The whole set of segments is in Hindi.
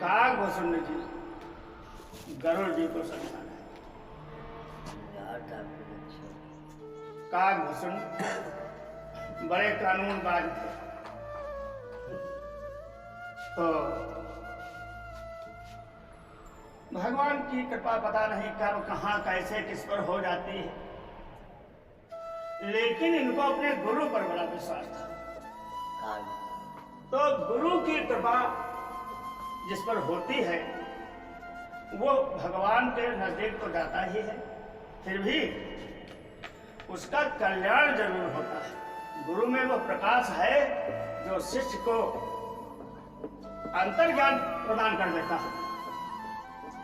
काकभूषण जी गरुड़ जी को समझाना है। काकभूषण बड़े कानूनबाज थे, तो भगवान की कृपा पता नहीं कब कहाँ कैसे किस पर हो जाती है, लेकिन इनको अपने गुरु पर बड़ा विश्वास था। तो गुरु की कृपा जिस पर होती है वो भगवान के नजदीक तो जाता ही है, फिर भी उसका कल्याण जरूर होता है। गुरु में वो प्रकाश है जो शिष्य को अंतर्ज्ञान प्रदान कर देता है।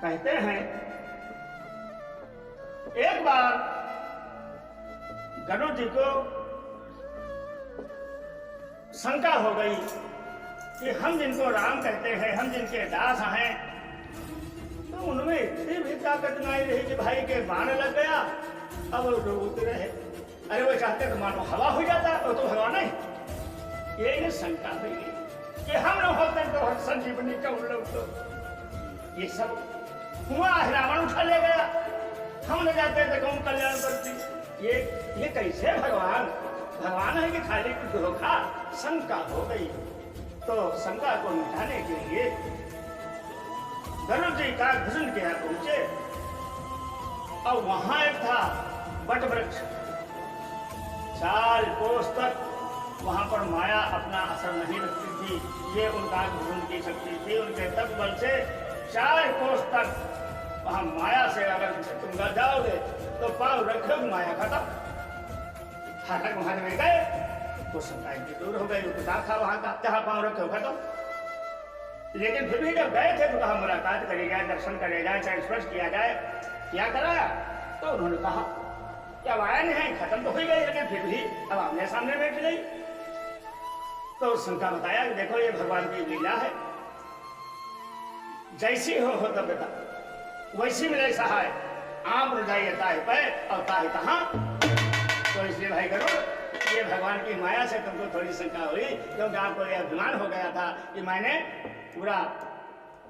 कहते हैं एक बार गरुड़ जी को शंका हो गई कि हम जिनको राम कहते हैं, हम जिनके दास हैं, तो उनमें इतनी भी ताकत नहीं रही कि भाई के बाण लग गया अब वो डूबते रहे। अरे वो चाहते तो मानो हवा हो जाता, वो तो भगवान नहीं। ये इन्हें शंका हुई कि हम लोग होते तो संजीवनी का उन लोग तो ये सब हुआ, रावण उठा ले गया, हम न जाते थे कौन कल्याण करती। ये कैसे भगवान है कि खाली धोखा। शंका हो गई, तो शंका को मिटाने के लिए गरुड़ जी काकभूषण के यहाँ पहुंचे और वहां एक था वट वृक्ष, 4 कोस तक वहां पर माया अपना असर नहीं रखती थी। ये उनका काकभूषण की शक्ति थी, उनके तप बल से 4 कोस तक वहां माया से अगर तुम जाओगे तो पांव रखो माया खत्म। फाटक वहां में गए तो शंकाएं दूर हो गई, था वहां का जहां पांव रखे खत्म। लेकिन फिर भी जब गए थे तो कहा मुलाकात करी जाए, दर्शन करे जाए, चाहे स्पर्श किया जाए, क्या कराया? तो उन्होंने कहा कि अब आया नहीं, खत्म तो हो गई, लेकिन फिर भी अब आमने सामने बैठ गई। तो शंका बताया कि देखो ये भगवान की लीला है, जैसी हो तब बता, वैसी मिले सहाय, आम रुझाइए ताहि पे और ताहि तहां। तो इसलिए भाई करो, ये भगवान की माया से तुमको थोड़ी शंका हुई, क्योंकि आपको यह अभिमान हो गया था कि मैंने पूरा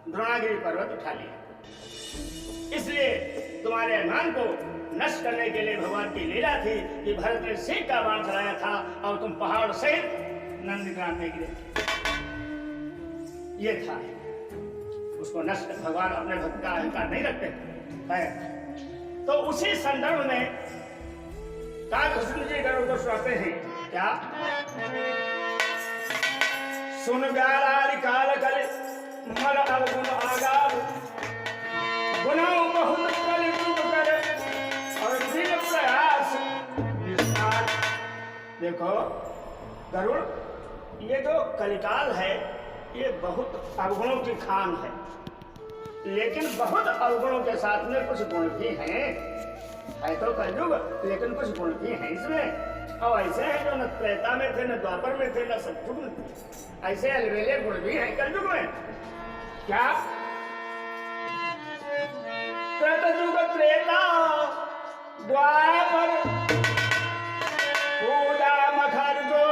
द्रोणागिरी पर्वत उठा लिया। इसलिए तुम्हारे अभिमान को नष्ट करने के लिए भगवान की लीला थी कि भरत ने सिंह का बाण चलाया था और तुम पहाड़ सहित नंदग्राम में गिरे। ये था, उसको नष्ट, भगवान अपने भक्त का अहंकार नहीं रखते है। तो उसी संदर्भ में काकभूषण जी गरुड़ को सुनाते हैं क्या? सुन व्यालारि काल कलि मल अवगुण आगार, गुणों बहुत कलि तुम कर और दिन प्रयास विस्तार। देखो गरुड़, ये जो कलिकाल है ये बहुत अवगुणों की खान है, लेकिन बहुत अवगुणों के साथ में कुछ गुण भी हैं। है तो कलयुग, लेकिन कुछ गुण भी हैं इसमें। और ऐसे हैं जो न त्रेता में थे, न द्वापर में थे, न सतयुग में थे। ऐसे अलबेले गुण भी हैं कलयुग में। क्या? कृतयुग, त्रेता, द्वापर, पूजा मखर जो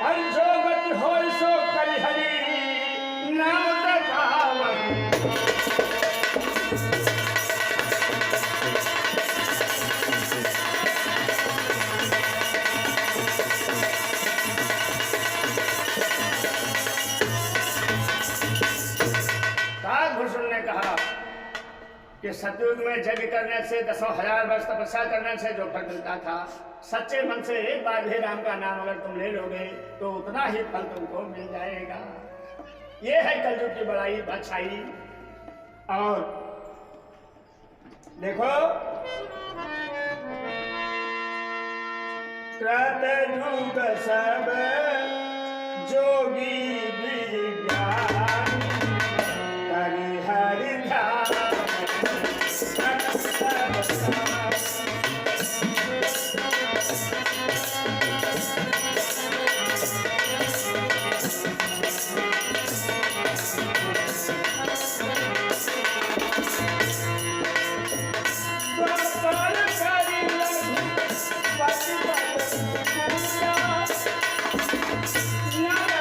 हर जो गति हो सो कलिहरी नाम तकावन। काकभूषण ने कहा कि सतयुग में यज्ञ करने से 10,000 वर्ष तपस्या करने से जो फल मिलता था, सच्चे मन से एक बार भी राम का नाम अगर तुम ले लोगे तो उतना ही फल तुमको मिल जाएगा। ये है कलयुग की बड़ाई, अच्छाई। और देखो कृतयुग सब जोगी विज्ञान करि हरि ध्यान। No!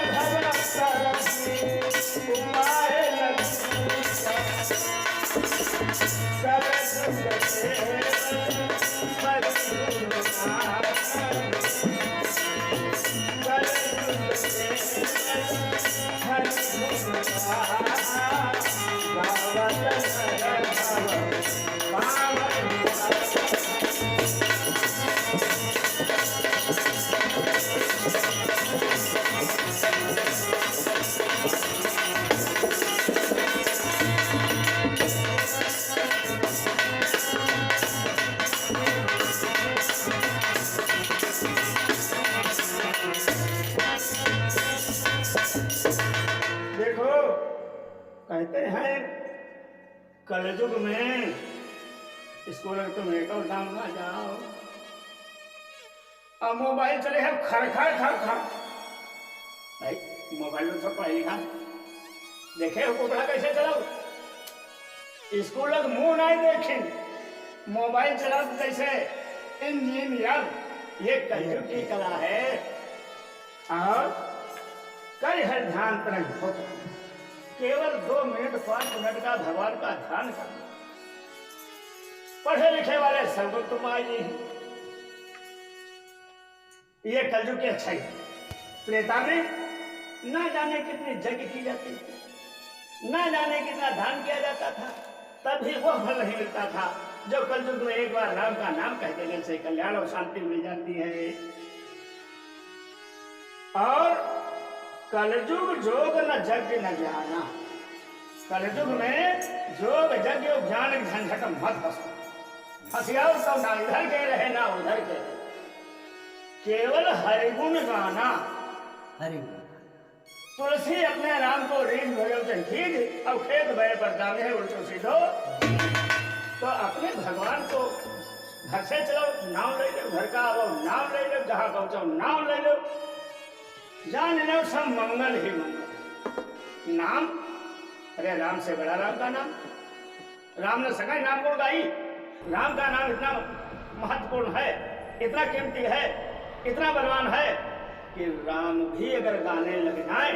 कहते हैं कलयुग में स्कूल में तुम एक और नाम ना जाओ, अब मोबाइल चले हैं खड़ खड़ खड़ खड़। भाई मोबाइल में सब पढ़ाई लिखा देखे हो कोपड़ा कैसे चलाओ, स्कूल मुंह नहीं देखे, मोबाइल चलाओ कैसे इंजीनियर। ये कलयुग की कला है और कई हर ध्यान तरंग होता है। केवल 2 मिनट 5 मिनट का भगवान का ध्यान करना। पढ़े लिखे वाले सर्व तुम आइए, ये कलयुग की अच्छाई। त्रेता में ना जाने कितनी यज्ञ की जाती थी, ना जाने कितना दान किया जाता था, तब भी वो फल नहीं मिलता था जो कलयुग में एक बार राम का नाम कह देने से कल्याण और शांति मिल जाती है। और कलयुग जोग न यज्ञ न ज्ञाना, कलयुग में जोग यज्ञ और ज्ञान झंझट मत फंसो। फंसियाओ तो ना इधर के रहे ना उधर के, केवल हरिगुण गाना। हरिगुण तुलसी अपने राम को रीझ भयो खींच, अब खेत भय पर जाने है उल्टो सीधो। तो अपने भगवान को घर से चलो नाम ले लो, घर का आओ नाम ले लो, जहां पहुंचो नाम ले लो, जान लो सब मंगल ही मंगल। नाम, अरे राम से बड़ा राम का नाम, राम ने सगा नाम को गाई। राम का नाम इतना महत्वपूर्ण है, इतना कीमती है, इतना बलवान है कि राम भी अगर गाने लग जाए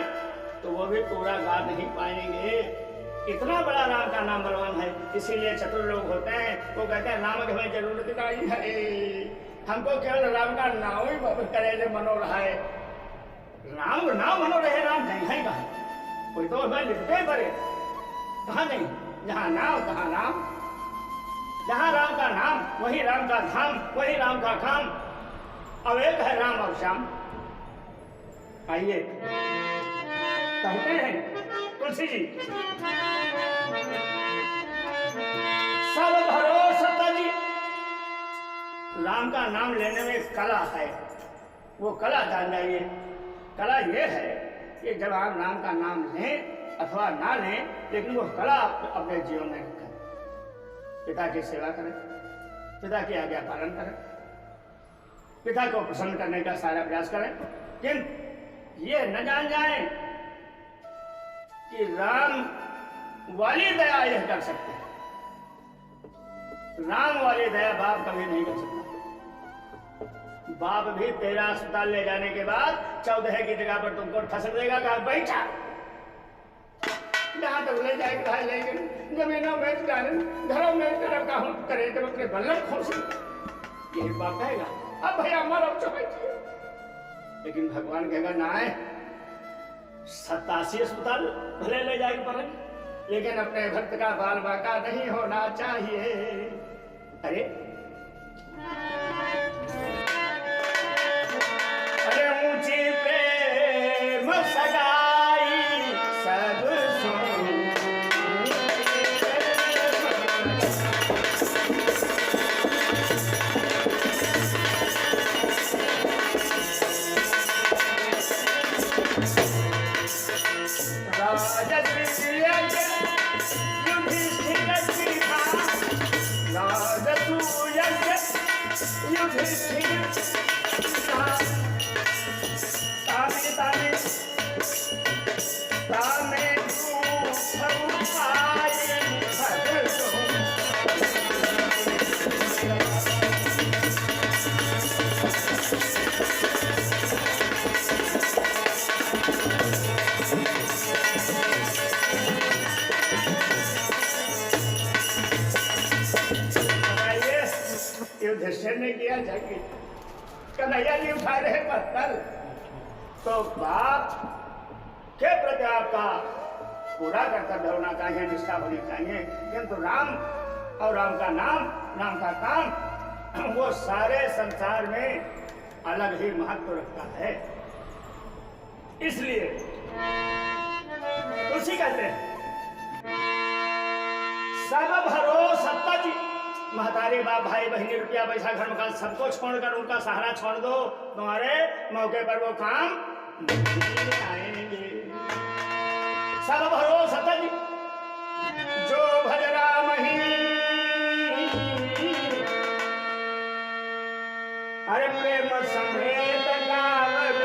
तो वो भी पूरा गा नहीं पाएंगे। इतना बड़ा राम का नाम बलवान है। इसीलिए चतुर लोग होते हैं, वो कहते हैं नाम की हमें जरूरत नहीं है, हमको केवल राम का नाम ही करे मनो रहा है। राम नाम मनो रहे, राम नहीं है कहा, कोई तो हमें लिखते पड़े, कहा नहीं, जहाँ नाम कहाँ राम, जहाँ राम का नाम वही राम का धाम, वही राम का काम। अब एक है राम और श्याम। आइए कहते हैं तुलसी जी, सब भरोसा तजी। राम का नाम लेने में कला है, वो कला जान जाइए। कला ये है कि जब आप राम का नाम लें अथवा ना लें, लेकिन वो कला अपने जीवन में रखें। पिता की सेवा करें, पिता की आज्ञा पालन करें, पिता को प्रसन्न करने का सारा प्रयास करें, किंतु ये न जान जाए कि राम वाली दया यह कर सकते हैं। राम वाली दया बाप कभी नहीं कर सकता। बाप भी तेरा अस्पताल ले जाने के बाद 14 की जगह पर तुमको ठसक देगा, कहा बैठा जहां तक ले जाएगा लेकिन जमीनों में घरों में तरफ का करे जब अपने बल्लभ खोसे, यही बाप कहेगा अब भैया मरो चुके। लेकिन भगवान कहेगा ना है, 87 अस्पताल भले ले जाएगी पर, लेकिन अपने भक्त का बाल बाका नहीं होना चाहिए। अरे अरे ऊंची प्रेम सगाई सब ने किया जगी, कन्हैया जी उठा रहे पत्थर, तो बाप के प्रति आपका पूरा कर्तव्य होना चाहिए, निष्ठा होनी चाहिए। किंतु राम और राम का नाम, राम का काम, वो सारे संसार में अलग ही महत्व रखता है। इसलिए तुलसी कहते हैं सब भरोसा सत्ता, महतारी बाप भाई बहनी रुपया पैसा घर मकान सबको छोड़कर उनका सहारा छोड़ दो, तुम्हारे मौके पर वो काम नहीं आएंगे। सब भरोसा सत्ता जी, जो भज राम ही, अरे प्रेम समेत गावत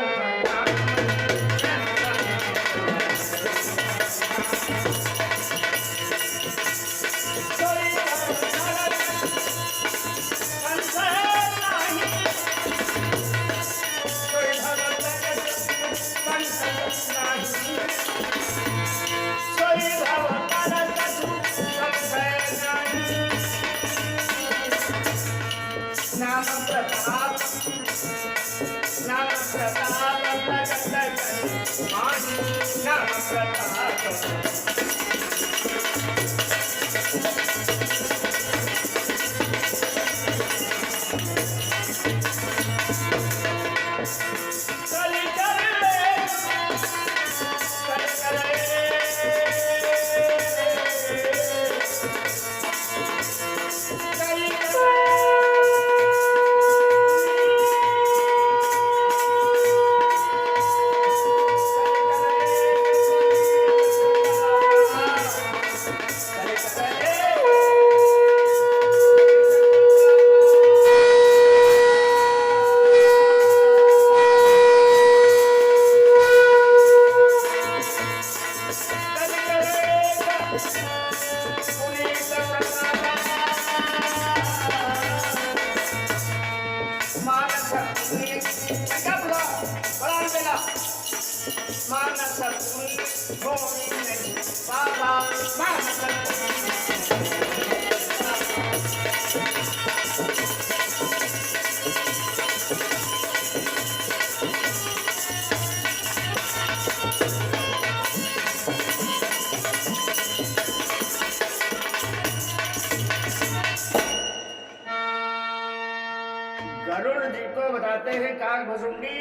गरुड़ जी को बताते हैं काग भुसुंडी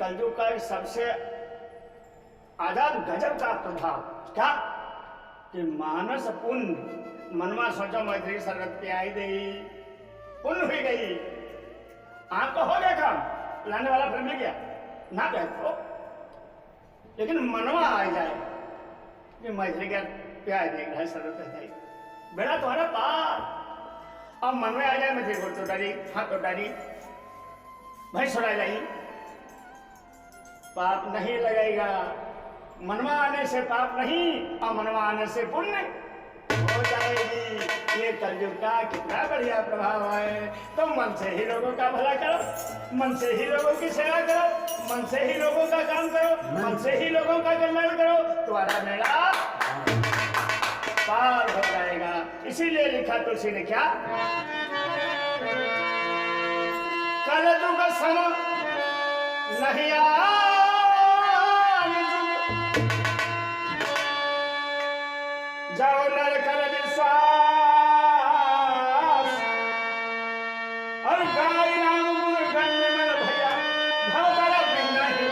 कलयुग का सबसे आजाद गजब का प्रभाव क्या कि मानस पुण्य मनवा सोचो मैत्री सरगत पे आई गई, पुण्य हुई गई, आपको हो गया काम, लाने वाला फिर मिल गया ना कहते, लेकिन मनवा आ जाए कि मैत्री का प्यार देख रहा है सरगत है, बेड़ा तुम्हारा पार। अब मन में आ जाए मैत्री को तो डाली, हाथ तो डाली, भाई सुना जाइए, पाप नहीं लगेगा। मनवा आने से पाप नहीं और मनवा आने से पुण्य हो जाएगी। ये कलयुग का कितना बढ़िया प्रभाव है। तो मन से ही लोगों का भला करो, मन से ही लोगों की सेवा करो, मन से ही लोगों का काम करो, मन से ही लोगों का कल्याण करो, तुम्हारा मेला पार हो जाएगा। इसीलिए लिखा तुलसी ने क्या, कलयुग सम नहीं जाओ नर कर विश्वास और गाय नाम गुण गण्य मन भैया भव कर नहीं